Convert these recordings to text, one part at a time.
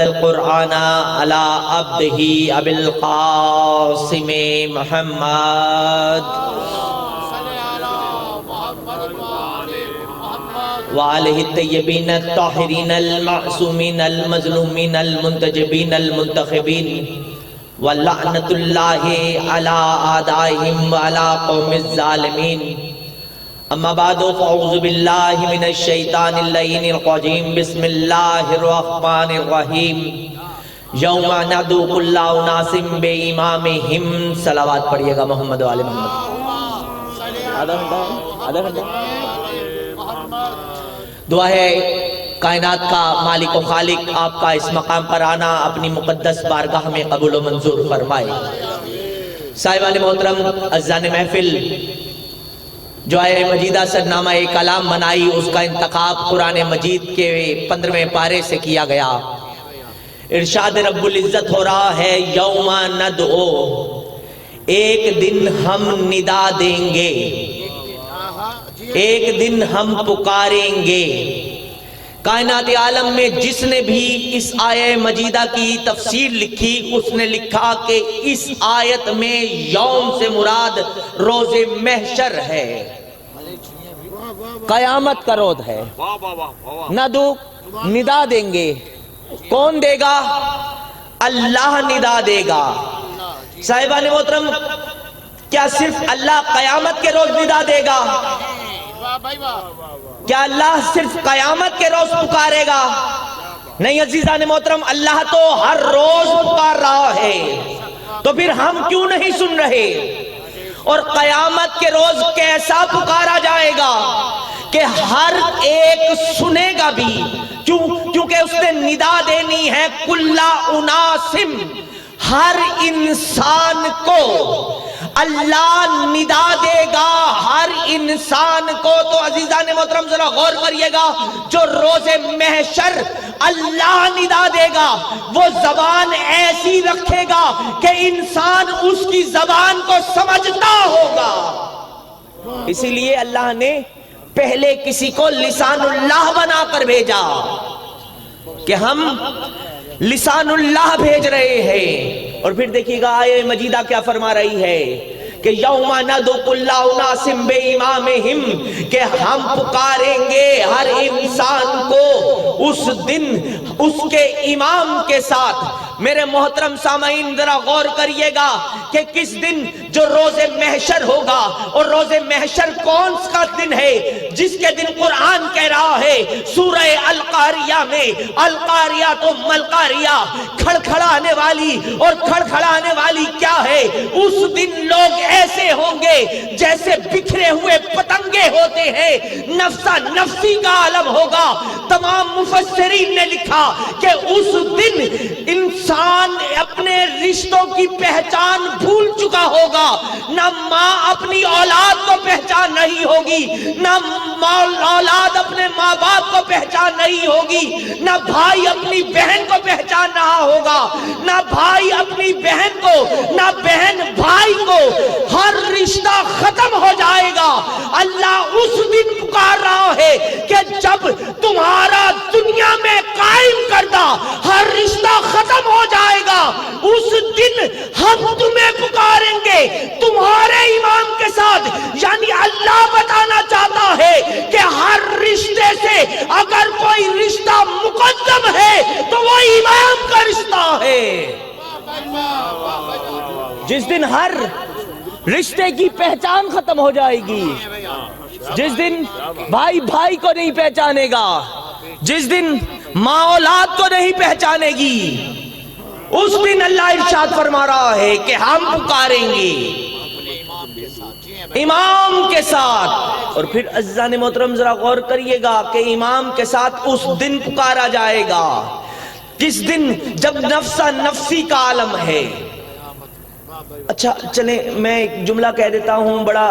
القرآن على عبده ابی القاسم محمد وآلہ الطیبین الطاہرین المعصومین المظلومین المنتجبین المنتخبین ولعنت اللہ علی اعدائہم وعلی قوم الظالمین اما بعد فاعوذ باللہ من الشیطان اللعین الرجیم بسم اللہ الرحمن الرحیم یوم ندعو کل اناس بامامہم صلوات پڑھئے گا محمد و آل محمد آدھا گھنٹہ دعا ہے کائنات کا مالک و خالق آپ کا اس مقام پر آنا اپنی مقدس بارگاہ میں قبول و منظور فرمائے۔ صاحبان محترم عزیزان محفل، جو آیہ مجیدہ سرنامہ کلام بنائی، اس کا انتخاب قرآن مجید کے 15ویں پارے سے کیا گیا۔ ارشاد رب العزت ہو رہا ہے یوم ندعو، ایک دن ہم ندا دیں گے، ایک دن ہم پکاریں گے۔ کائنات عالم میں جس نے بھی اس آیہ مجیدہ کی تفسیر لکھی، اس نے لکھا کہ اس آیت میں یوم سے مراد روز محشر ہے، قیامت کا روز ہے۔ ندو ندا دیں گے، کون دے گا؟ اللہ ندا دے گا۔ صاحبان محترم، کیا صرف اللہ قیامت کے روز ندا دے گا؟ کیا اللہ صرف قیامت کے روز پکارے گا؟ نہیں عزیزان محترم، اللہ تو ہر روز پکار رہا ہے، تو پھر ہم کیوں نہیں سن رہے؟ اور قیامت کے روز کیسا پکارا جائے گا کہ ہر ایک سنے گا بھی، کیونکہ اس نے ندا دینی ہے کل اناسم، ہر انسان کو اللہ ندا دے گا، ہر انسان کو۔ تو عزیزان محترم ذرا غور کریے گا، جو روز محشر اللہ ندا دے گا، وہ زبان ایسی رکھے گا کہ انسان اس کی زبان کو سمجھتا ہوگا۔ اسی لیے اللہ نے پہلے کسی کو لسان اللہ بنا کر بھیجا کہ ہم لسان اللہ بھیج رہے ہیں۔ اور پھر دیکھیے گا آیہ مجیدہ کیا فرما رہی ہے کہ یوم ندعو کل اناس بامامہم، کہ ہم پکاریں گے ہر انسان کو اس دن اس کے امام کے ساتھ۔ میرے محترم سامعین ذرا غور کریے گا کہ کس دن؟ جو روز محشر ہوگا۔ اور روز محشر کون سا دن ہے؟ جس کے دن قرآن کہہ رہا ہے سورہ القاریہ میں، القاریہ تو ملقاریہ، کھڑکھڑانے والی۔ اور کھڑکھڑانے والی کیا ہے؟ اس دن لوگ ایسے ہوں گے جیسے بکھرے ہوئے پتنگے ہوتے ہیں، نفسا نفسی کا عالم ہوگا۔ تمام مفسرین نے لکھا کہ اس دن انسان اپنے رشتوں کی پہچان بھول چکا ہوگا، نہ ماں اپنی اولاد کو پہچان نہیں ہوگی، نہ اولاد اپنے ماں باپ کو پہچان نہیں ہوگی، نہ بھائی اپنی بہن کو پہچان رہا ہوگا، نہ بھائی اپنی بہن کو، نہ بہن بھائی کو۔ ہر رشتہ ختم ہو جائے گا۔ اللہ اس دن پکار رہا ہے کہ جب تمہارا دنیا میں قائم کردہ ہر رشتہ ختم ہو جائے گا، اس دن ہم تمہیں پکاریں گے تمہارے امام کے ساتھ۔ یعنی اللہ بتانا چاہتا ہے کہ ہر رشتے سے اگر کوئی رشتہ مقدم ہے تو وہ امام کا رشتہ ہے۔ جس دن ہر رشتے کی پہچان ختم ہو جائے گی، جس دن بھائی بھائی کو نہیں پہچانے گا، جس دن ماں اولاد کو نہیں پہچانے گی، اس دن اللہ ارشاد فرما رہا ہے کہ ہم پکاریں گے امام کے ساتھ۔ اور پھر عزیزان محترم ذرا غور کریے گا کہ امام کے ساتھ اس دن پکارا جائے گا، کس دن؟ جب نفسا نفسی کا عالم ہے۔ اچھا چلیں میں ایک جملہ کہہ دیتا ہوں، بڑا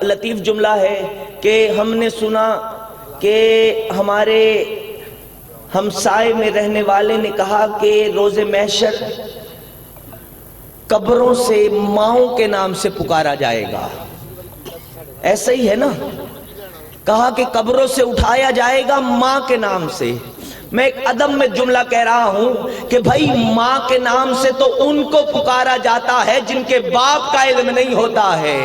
لطیف جملہ ہے کہ ہم نے سنا کہ ہمارے ہمسائے میں رہنے والے نے کہا کہ روز محشر قبروں سے ماؤں کے نام سے پکارا جائے گا۔ ایسا ہی ہے نا؟ کہا کہ قبروں سے اٹھایا جائے گا ماں کے نام سے۔ میں ایک ادب میں جملہ کہہ رہا ہوں کہ بھائی ماں کے نام سے تو ان کو پکارا جاتا ہے جن کے باپ کا علم نہیں ہوتا ہے۔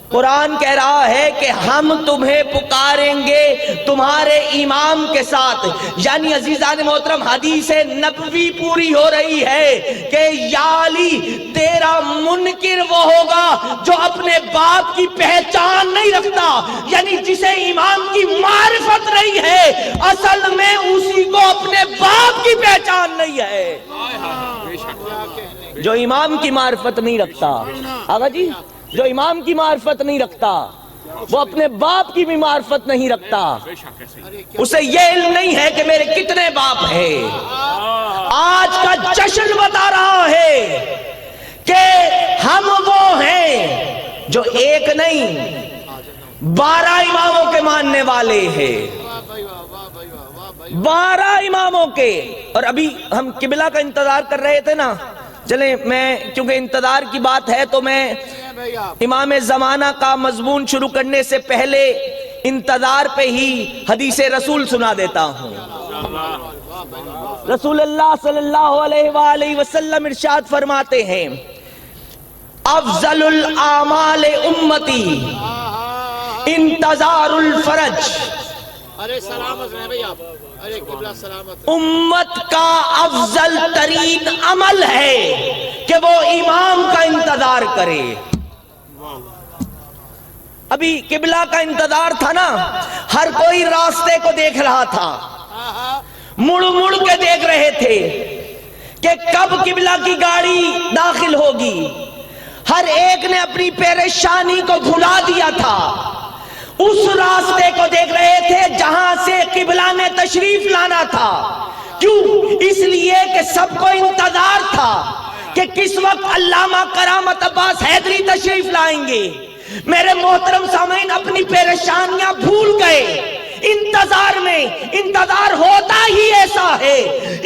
قرآن کہہ رہا ہے کہ ہم تمہیں پکاریں گے تمہارے امام کے ساتھ، یعنی عزیزان محترم حدیث نبوی پوری ہو رہی ہے کہ یا علی تیرا منکر وہ ہوگا جو اپنے باپ کی پہچان نہیں رکھتا، یعنی جسے امام کی معرفت نہیں ہے، اصل میں اسی کو اپنے باپ کی پہچان نہیں ہے۔ جو امام کی معرفت نہیں رکھتا، آقا جی، جو امام کی معرفت نہیں رکھتا وہ اپنے باپ کی بھی معرفت نہیں رکھتا، اسے یہ علم نہیں ہے کہ میرے کتنے باپ ہیں۔ آج کا جشن بتا رہا ہے کہ ہم وہ ہیں جو ایک نہیں 12 اماموں کے ماننے والے ہیں، 12 اماموں کے۔ اور ابھی ہم قبلہ کا انتظار کر رہے تھے نا، چلیں میں کیونکہ انتظار کی بات ہے تو میں امام زمانہ کا مضمون شروع کرنے سے پہلے انتظار پہ ہی حدیث رسول سنا دیتا ہوں۔ رسول اللہ صلی اللہ علیہ وآلہ وسلم ارشاد فرماتے ہیں افضل الاعمال امتی انتظار الفرج، امت کا افضل ترین عمل ہے کہ وہ امام کا انتظار کرے۔ ابھی قبلہ کا انتظار تھا نا، ہر کوئی راستے کو دیکھ رہا تھا، مڑ مڑ کے دیکھ رہے تھے کہ کب قبلہ کی گاڑی داخل ہوگی۔ ہر ایک نے اپنی پریشانی کو بھلا دیا تھا، اس راستے کو دیکھ رہے تھے جہاں سے قبلہ نے تشریف لانا تھا۔ کیوں؟ اس لیے کہ سب کو انتظار تھا کہ کس وقت علامہ کرامت عباس حیدری تشریف لائیں گے۔ میرے محترم سامعین، اپنی پریشانیاں بھول گئے انتظار میں۔ انتظار ہوتا ہی ایسا ہے،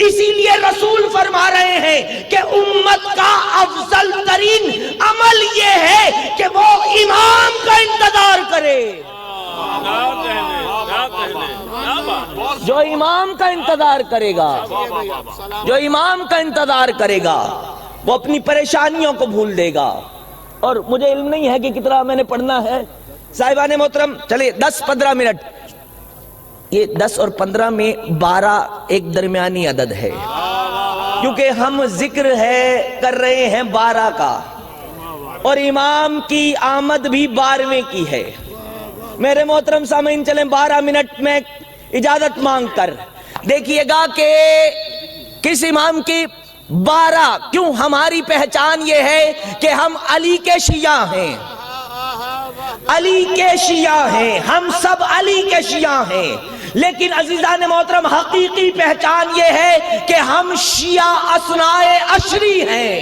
اسی لیے رسول فرما رہے ہیں کہ امت کا افضل ترین عمل یہ ہے کہ وہ امام کا انتظار کرے۔ جو امام کا انتظار کرے گا، جو امام کا انتظار کرے گا، وہ اپنی پریشانیوں کو بھول دے گا۔ اور مجھے علم نہیں ہے کہ کتنا میں نے پڑھنا ہے صاحبان محترم، چلے 10-15 منٹ، یہ 10 اور 15 میں 12 ایک درمیانی عدد ہے، کیونکہ ہم ذکر کر رہے ہیں 12 کا، اور امام کی آمد بھی 12ویں کی ہے۔ میرے محترم سامعین، چلیں 12 منٹ میں اجازت مانگ کر دیکھیے گا کہ کس امام کی 12، کیوں ہماری پہچان یہ ہے کہ ہم علی کے شیعہ ہیں، علی کے شیعہ ہیں، ہم سب علی کے شیعہ ہیں، لیکن عزیزان محترم حقیقی پہچان یہ ہے کہ ہم شیعہ اثنائے عشری ہیں،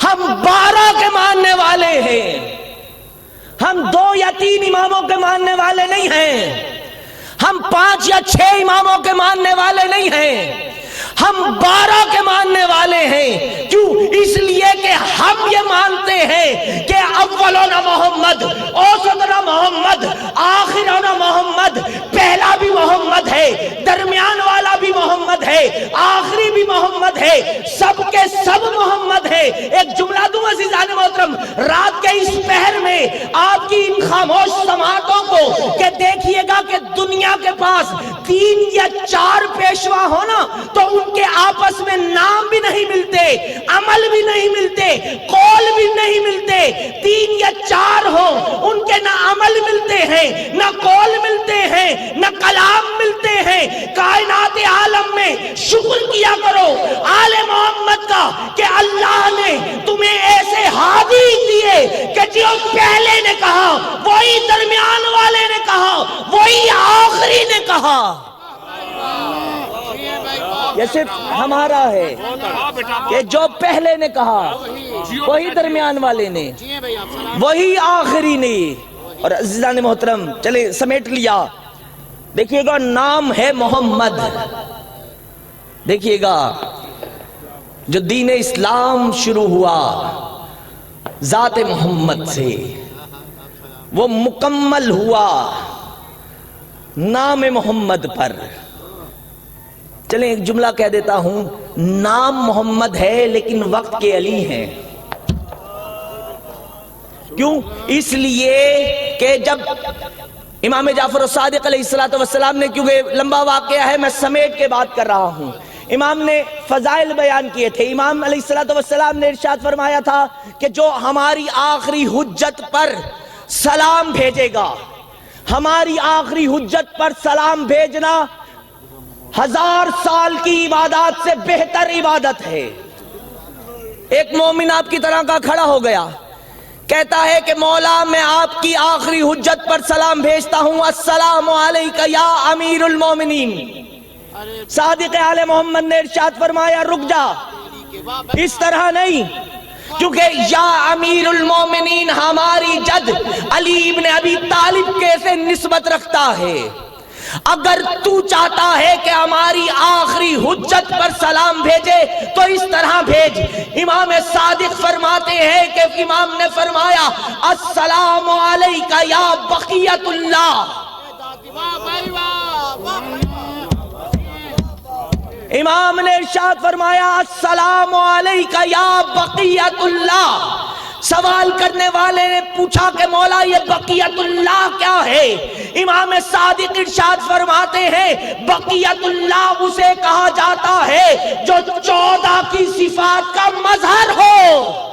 ہم 12 کے ماننے والے ہیں، ہم 2 یا 3 اماموں کے ماننے والے نہیں ہیں، ہم 5 یا 6 اماموں کے ماننے والے نہیں ہیں، ہم 12 کے ماننے والے ہیں۔ کیوں؟ اس لیے کہ ہم یہ مانتے ہیں کہ اولنا محمد، اوسطنا محمد، آخرنا محمد، پہلا بھی محمد ہے، درمیان والا بھی محمد ہے، آخری بھی محمد ہے، سب کے سب محمد ہے۔ ایک جملہ دوں عزیزان محترم، رات کے اس پہر میں آپ کی ان خاموش سماعتوں کو کہ دیکھیے گا کہ دنیا کے پاس 3 یا 4 پیشوا ہونا تو ان کے آپس میں نام بھی نہیں ملتے، عمل بھی نہیں ملتے، قول بھی نہیں ملتے۔ 3 یا 4 ہو، ان کے نہ عمل ملتے ہیں، نہ قول ملتے ہیں، نہ کلام ملتے ہیں۔ کائنات عالم میں شکر کیا کرو آل محمد کا کہ اللہ نے تمہیں ایسے ہادی دیے کہ جو پہلے نے کہا وہی درمیان والے نے کہا وہی آخری نے کہا۔ یہ صرف ہمارا ہے کہ جو پہلے نے کہا وہی درمیان والے نے، وہی آخری نے۔ اور عزیزان محترم، چلے سمیٹ لیا، دیکھیے گا نام ہے محمد۔ دیکھیے گا جو دین اسلام شروع ہوا ذات محمد سے، وہ مکمل ہوا نام محمد پر. چلیں ایک جملہ کہہ دیتا ہوں، نام محمد ہے لیکن وقت کے علی ہیں. کیوں؟ اس لیے کہ جب امام جعفر الصادق علیہ السلام نے، کیونکہ لمبا واقعہ ہے میں سمیٹ کے بات کر رہا ہوں، امام نے فضائل بیان کیے تھے. امام علیہ السلام نے ارشاد فرمایا تھا کہ جو ہماری آخری حجت پر سلام بھیجے گا، ہماری آخری حجت پر سلام بھیجنا 1000 سال کی عبادات سے بہتر عبادت ہے. ایک مومن آپ کی طرح کا کھڑا ہو گیا، کہتا ہے کہ مولا میں آپ کی آخری حجت پر سلام بھیجتا ہوں، السلام علیکہ یا امیر المومنین. صادق آل محمد نے ارشاد فرمایا رک جا، اس طرح نہیں، کیونکہ یا امیر المومنین ہماری جد علی ابن ابی طالب کے سے نسبت رکھتا ہے. اگر تو چاہتا ہے کہ ہماری آخری حجت پر سلام بھیجے تو اس طرح بھیج. امام صادق فرماتے ہیں کہ امام نے فرمایا السلام علیکہ یا بقیت اللہ. امام نے ارشاد فرمایا السلام علیکہ یا بقیت اللہ. سوال کرنے والے نے پوچھا کہ مولا یہ بقیت اللہ کیا ہے؟ امام صادق ارشاد فرماتے ہیں بقیت اللہ اسے کہا جاتا ہے جو 14 کی صفات کا مظہر ہو.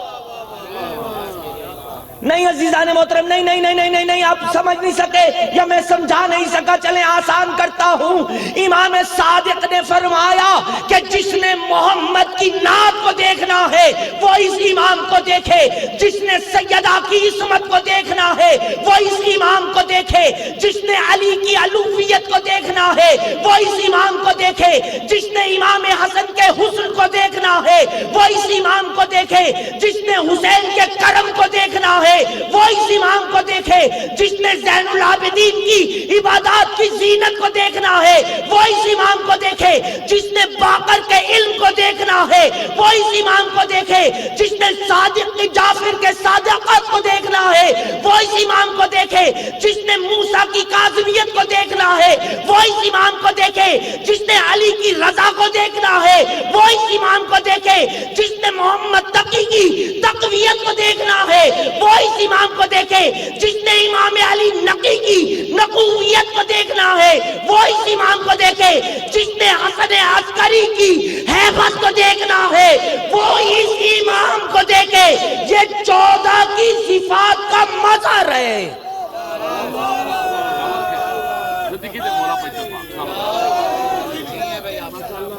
نہیں عزیزان محترم، نہیں آپ سمجھ نہیں سکے یا میں سمجھا نہیں سکا. چلیں آسان کرتا ہوں. امام صادق نے فرمایا کہ جس نے محمد کی نعت کو دیکھنا ہے وہ اس امام کو دیکھے، جس نے سیدہ کی عصمت کو دیکھنا ہے وہ اس امام کو دیکھے، جس نے علی کی علویت کو دیکھنا ہے وہ اس امام کو دیکھے، جس نے امام حسن کے حسن کو دیکھنا ہے وہ اس امام کو دیکھے، جس نے حسین کے کرم کو دیکھنا ہے وہ اس امام کو دیکھے، جس نے زین العابدین کی عبادات کی زینت کو دیکھنا ہے وہ اس امام کو دیکھے، جس نے باقر کے علم کو دیکھنا ہے وہ اس امام کو دیکھے، جس نے صادق کی جعفر کے صادقات کو دیکھنا ہے وہ اس امام کو دیکھے، جس نے موسیٰ کی کاظمیت کو دیکھنا ہے وہ اس امام کو دیکھے، جس نے علی کی رضا کو دیکھنا ہے وہ اس امام کو دیکھے، جس نے محمد تقی کی تقویت کو دیکھنا ہے وہ اس امام کو دیکھے، جس نے امام علی نقی کی نقویت کو دیکھنا ہے وہ اس امام کو دیکھے، جس نے حسن عسکری کی ہیبت کو دیکھنا ہے وہ اس امام کو دیکھے. یہ 14 کی صفات کا مظہر ہے.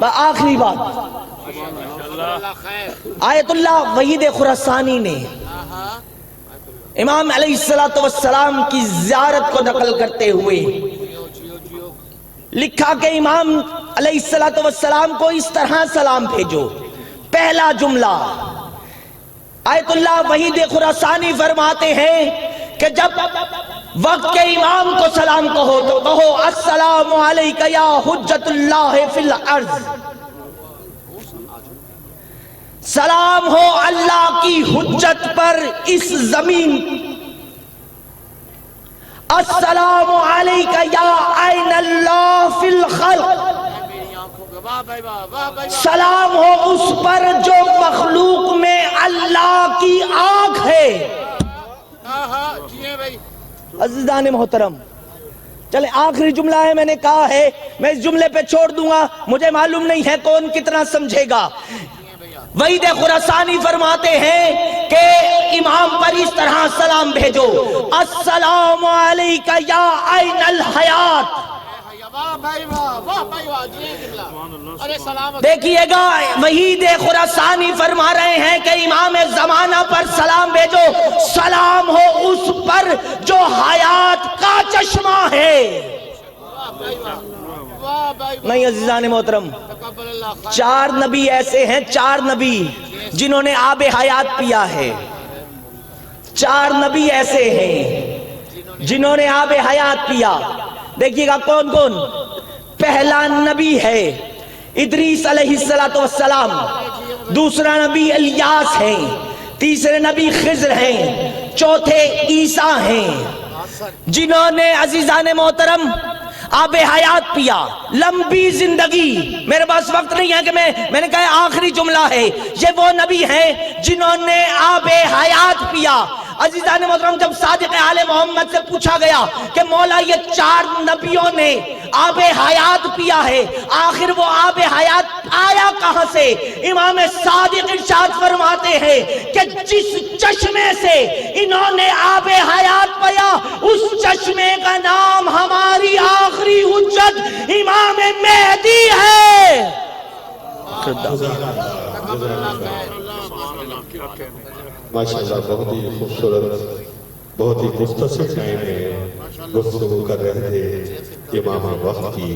آخری بات، آیت اللہ وحید خراسانی نے امام علیہ السلام کی زیارت کو نقل کرتے ہوئے لکھا کہ امام علیہ السلام کو اس طرح سلام بھیجو. پہلا جملہ، آیت اللہ وحید خراسانی فرماتے ہیں کہ جب وقت کے امام کو سلام کہو تو کہو السلام علیکہ یا حجت اللہ فی الارض. سلام ہو اللہ کی حجت پر اس زمین. السلام علیکہ یا عین اللہ فی الخلق. سلام ہو اس پر جو مخلوق میں اللہ کی آنکھ ہے. عزیزان محترم، چلے آخری جملہ ہے، میں نے کہا ہے میں اس جملے پہ چھوڑ دوں گا، مجھے معلوم نہیں ہے کون کتنا سمجھے گا. وحید خراسانی فرماتے ہیں کہ امام پر اس طرح سلام بھیجو السلام علیکہ یا عین الحیات. دیکھیے گا وحید خراسانی فرما رہے ہیں کہ امام زمانہ پر سلام بھیجو، سلام ہو اس پر جو حیات کا چشمہ ہے. نہیں عزیزان محترم، 4 نبی ایسے ہیں، 4 نبی جنہوں نے آب حیات پیا ہے. 4 نبی ایسے ہیں جنہوں نے آب حیات پیا. دیکھیے گا کون کون. پہلا نبی ہے ادریس علیہ السلام، دوسرا نبی الیاس ہیں، تیسرے نبی خضر ہیں، چوتھے عیسیٰ ہیں، جنہوں نے عزیزان محترم آب حیات پیا، لمبی زندگی. میرے پاس وقت نہیں ہے کہ میں نے کہا آخری جملہ ہے، یہ وہ نبی ہیں جنہوں نے آب حیات پیا. عزیزان محترم، جب صادق آل محمد سے پوچھا گیا کہ مولا یہ 4 نبیوں نے آب حیات پیا ہے، آخر وہ آب حیات آیا کہاں سے؟ امام صادق ارشاد فرماتے ہیں کہ جس چشمے سے انہوں نے آب حیات پیا، اس چشمے کا نام ہماری آخری حجت امام مہدی ہے. ماشاءاللہ بہت ہی خوبصورت، بہت ہی مختصر ٹائم میں گفتگو کر رہے تھے امام وقت کی.